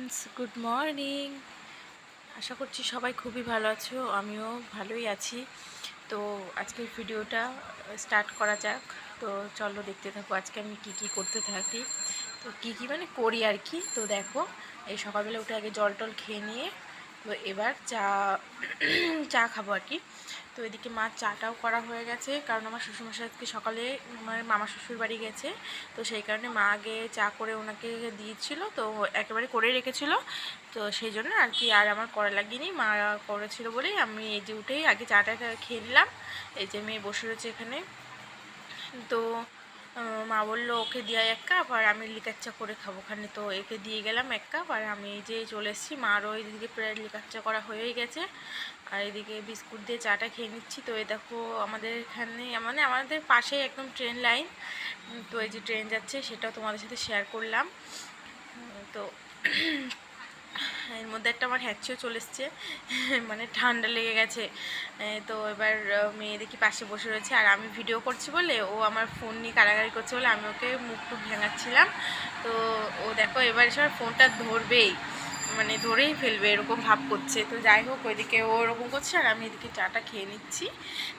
Friends, good morning. আশা করছি সবাই খুবই ভালো আছো, আমিও ভালোই আছি। তো আজকের ভিডিওটা স্টার্ট করা যাক। তো চলো দেখতে থাকো আজকে আমি কি করতে থাকি। তো কি মানে করি আর কি। তো দেখো, এই সকালবেলা উঠে আগে জল টল খেয়ে নিয়ে তো এবার চা খাবো আর কি। তো এদিকে মা চাটাও করা হয়ে গেছে, কারণ আমার শ্বশুরমশাই আজকে সকালে আমার মামা শ্বশুর বাড়ি গেছে। তো সেই কারণে মা আগে চা করে ওনাকে দিয়েছিল, তো একেবারে করে রেখেছিল। তো সেই জন্য আর কি আর আমার করা লাগেনি, মা করেছিল বলেই আমি এই যে উঠেই আগে চাটা খেয়ে নিলাম। এই যে মেয়ে বসে রয়েছে এখানে। তো মা বললো ওকে দিয়ে এক কাপ আর আমি লিকার চা করে খাবো ওখানে। তো একে দিয়ে গেলাম এক কাপ আর আমি এই যে চলে এসেছি। মারও এইদিকে প্রায় লিকার চা করা হয়েই গেছে আর এদিকে বিস্কুট দিয়ে চাটা খেয়ে নিচ্ছি। তো এই দেখো আমাদের এখানে মানে আমাদের পাশেই একদম ট্রেন লাইন। তো এই যে ট্রেন যাচ্ছে সেটাও তোমাদের সাথে শেয়ার করলাম। তো এর মধ্যে একটা আমার হ্যাঁচিও চলে এসছে, মানে ঠান্ডা লেগে গেছে। তো এবার মেয়ে দেখি পাশে বসে রয়েছে আর আমি ভিডিও করছি বলে ও আমার ফোন নিয়ে কাড়াকাড়ি করছে বলে আমি ওকে মুখ টুক ভেঙাচ্ছিলাম। তো ও দেখো এবার এসে ফোনটা ধরবেই, মানে ধরেই ফেলবে এরকম ভাব করছে। তো যাই হোক, ওইদিকে ও ওরকম করছে আর আমি এদিকে চাটা খেয়ে নিচ্ছি।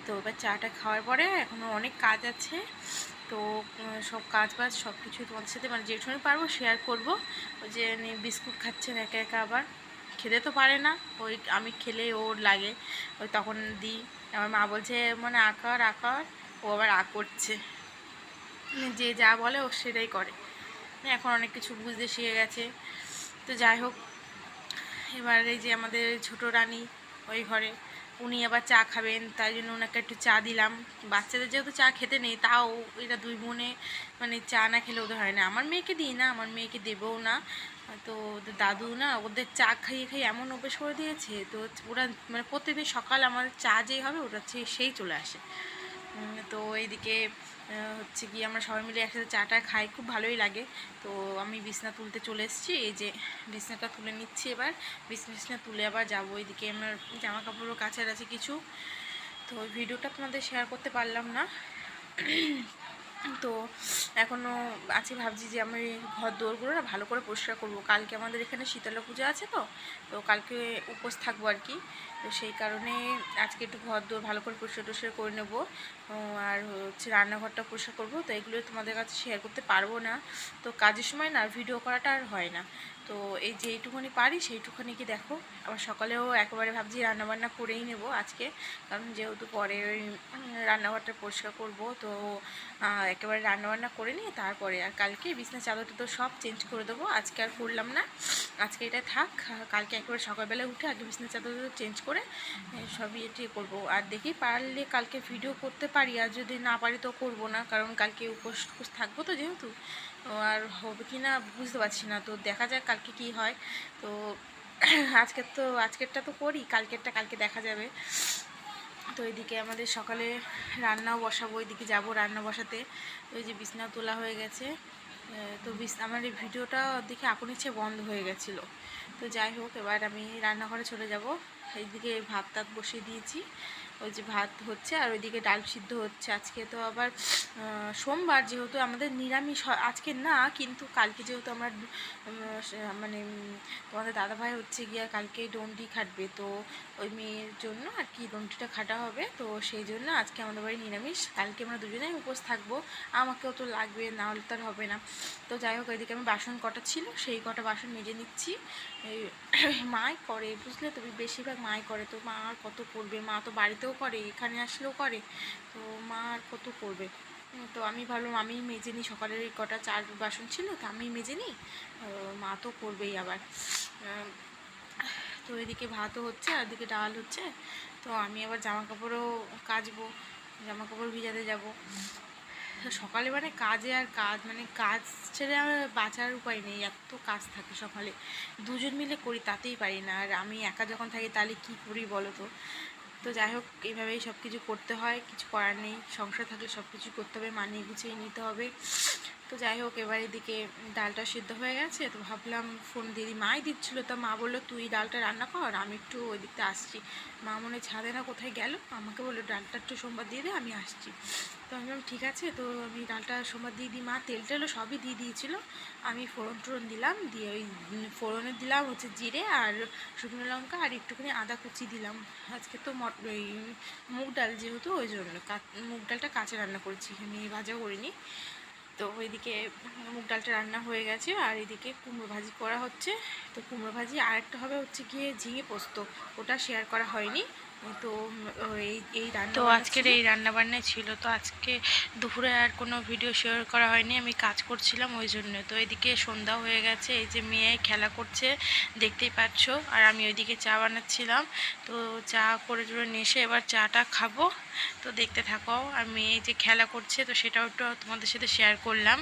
তো এবার চাটা খাওয়ার পরে এখনও অনেক কাজ আছে। তো সব কাজ বাজ সব কিছু তোমাদের সাথে মানে যেটুকুনি পারবো শেয়ার করব। ওই যে বিস্কুট খাচ্ছেন একা একা, আবার খেতে তো পারে না, ওই আমি খেলে ওর লাগে, ওই তখন দিই। আমার মা বলছে মানে আকার আকার, ও আবার করছে, যে যা বলে ও সেটাই করে। এখন অনেক কিছু বুঝতে শিখে গেছে। তো যাই হোক, এবার এই যে আমাদের ছোট রানী ওই ঘরে, উনি আবার চা খাবেন, তাই জন্য ওনাকে একটু চা দিলাম। বাচ্চাদের যেহেতু চা খেতে নেই, তাও এরা দুই বোনে মানে চা না খেলে ওদের হয় না। আমার মেয়েকে দিই না, আমার মেয়েকে দেবও না। তো ওদের দাদু না ওদের চা খাইয়ে খাইয়ে এমন অভ্যেস করে দিয়েছে, তো ওরা মানে প্রত্যেকদিন সকাল আমার চা যেই হবে ওটা সেই চলে আসে। তো এইদিকে হচ্ছে কি আমরা সবাই মিলে একসাথে চাটা খাই, খুব ভালোই লাগে। তো আমি বিছনা তুলতে চলে এসেছি, এই যে বিছনাটা তুলে নিচ্ছি এবার। বিছনা তুলে আবার যাবো। এইদিকে আমার জামা কাপড়ও কাচার আছে কিছু, তো ওই ভিডিওটা তোমাদের শেয়ার করতে পারলাম না। তো এখনও আছি, ভাবছি যে আমি ঘর দোরগুলো না ভালো করে পরিষ্কার করব। কালকে আমাদের এখানে শীতলা পূজা আছে, তো কালকে উপোস থাকবো আর কি। তো সেই কারণে আজকে একটু ঘর দোর ভালো করে পরিষ্কার টরিষ্কার করে নেবো। আর হচ্ছে রান্নাঘরটা পরিষ্কার করবো। তো এগুলো তোমাদের কাছে শেয়ার করতে পারবো না, তো কাজের সময় না ভিডিও করাটা আর হয় না। তো এই যে এইটুখানি পারি সেইটুখানি কি দেখো। আবার সকালেও একেবারে ভাবছি রান্নাবান্না করেই নেব আজকে, কারণ যেহেতু পরে ওই রান্নাঘরটা পরিষ্কার করব। তো একেবারে রান্নাবান্না করে নিয়ে তারপরে আর কালকে বিছনা চাদরটা তো সব চেঞ্জ করে দেবো। আজকে আর করলাম না, আজকে এটা থাক। কালকে একেবারে সকালবেলা উঠে আগে বিছনা চাদর চেঞ্জ করে সবই এটি করবো। আর দেখি পারলে কালকে ভিডিও করতে পারি, আর যদি না পারি তো করবো না, কারণ কালকে উপোস থাকবো তো যেহেতু। আর হবে কি না বুঝতে পারছি না, তো দেখা যাক কালকে কি হয়। তো আজকেরটা তো করি, কালকেরটা কালকে দেখা যাবে। তো এদিকে আমাদের সকালে রান্নাও বসাবো, এদিকে যাব রান্না বসাতে। ওই যে বিছনা তোলা হয়ে গেছে। তো আমার এই ভিডিওটা দেখে আপন ইচ্ছে বন্ধ হয়ে গেছিলো। তো যাই হোক, এবার আমি রান্নাঘরে চলে যাব। এইদিকে ভাত টাত বসিয়ে দিয়েছি, ওই যে ভাত হচ্ছে আর ওইদিকে ডাল সিদ্ধ হচ্ছে। আজকে তো আবার সোমবার, যেহেতু আমাদের নিরামিষ আজকে না, কিন্তু কালকে যেহেতু আমরা মানে তোমাদের দাদাভাই হচ্ছে গিয়া কালকে ডন্ডি খাটবে, তো ওই মেয়ের জন্য আর কি ডন্ডিটা খাটা হবে। তো সেই জন্য আজকে আমাদের বাড়ি নিরামিষ, কালকে আমরা দুজনেই উপোস থাকবো। আমাকেও তো লাগবে, না হলে তো আর হবে না। তো যাই হোক, ওইদিকে আমি বাসন কটা ছিল সেই কটা বাসন মেজে নিচ্ছি। এই মাই করে বুঝলে, তো বেশিরভাগ মাই করে। তো মা আর কত করবে, মা তো বাড়িতেও করে এখানে আসলেও করে, তো মা আর কত করবে। তো আমি ভাবলাম আমি মেজে নিই, সকালের এই কটা চার বাসন ছিল তো আমি মেজে নিই, মা তো করবেই আবার। তো এদিকে ভাতও হচ্ছে আর এদিকে ডাল হচ্ছে। তো আমি আবার জামা কাপড়ও কাচবো, জামা কাপড় ভিজাতে যাব। সকালে মানে কাজে আর কাজ, মানে কাজ ছেড়ে আমার বাঁচার উপায় নেই, এত কাজ থাকে সকালে। দুজন মিলে করি তাতেই পারি না, আর আমি একা যখন থাকি তাহলে কি করি বলো তো। তো যাই হোক, এইভাবেই সব কিছু করতে হয়, কিছু করার নেই। সংসার থাকলে সব কিছু করতে হবে, মানিয়ে গুছিয়ে নিতে হবে। তো যাই হোক, এবার এদিকে ডালটা সিদ্ধ হয়ে গেছে, তো ভাবলাম ফোন দিয়ে দিই, মাই দিচ্ছিলো। তো মা বললো তুই ডালটা রান্না কর, আমি একটু ওই দিকতে আসছি। মা মনে হয় ছাদে না কোথায় গেল, আমাকে বললো ডালটা একটু সোমবার দিয়ে দে, আমি আসছি। তো আমি বললাম ঠিক আছে। তো আমি ডালটা সোমবার দিয়ে দিই, মা তেল টেলও সবই দিয়ে দিয়েছিলো। আমি ফোড়ন টোড়ন দিলাম, দিয়ে ওই ফোড়নে দিলাম হচ্ছে জিরে আর শুকনো লঙ্কা আর একটুখানি আদা কুচি দিলাম। আজকে তো ওই মুগ ডাল যেহেতু, ওই জন্য মুগ ডালটা কাঁচা রান্না করেছি, আমি ভাজা করিনি। তো ওইদিকে মুগ ডালটা রান্না হয়ে গেছে, আর এদিকে কুমড়ো ভাজি করা হচ্ছে। তো কুমড়ো ভাজি আর একটা হবে হচ্ছে গিয়ে ঝিঙে পোস্ত, ওটা শেয়ার করা হয়নি। তো এই রান্না, তো আজকের এই রান্নাবান্নাই ছিল। তো আজকে দুপুরে আর কোনো ভিডিও শেয়ার করা হয়নি, আমি কাজ করছিলাম ওই জন্য। তো এদিকে সন্ধ্যা হয়ে গেছে, এই যে মেয়ে খেলা করছে দেখতেই পাচ্ছ, আর আমি ওইদিকে চা বানাচ্ছিলাম। তো চা করে নিয়ে এসে এবার চাটা খাবো। তো দেখতে থাকো, আর মেয়ে যে খেলা করছে, তো সেটাও একটু তোমাদের সাথে শেয়ার করলাম।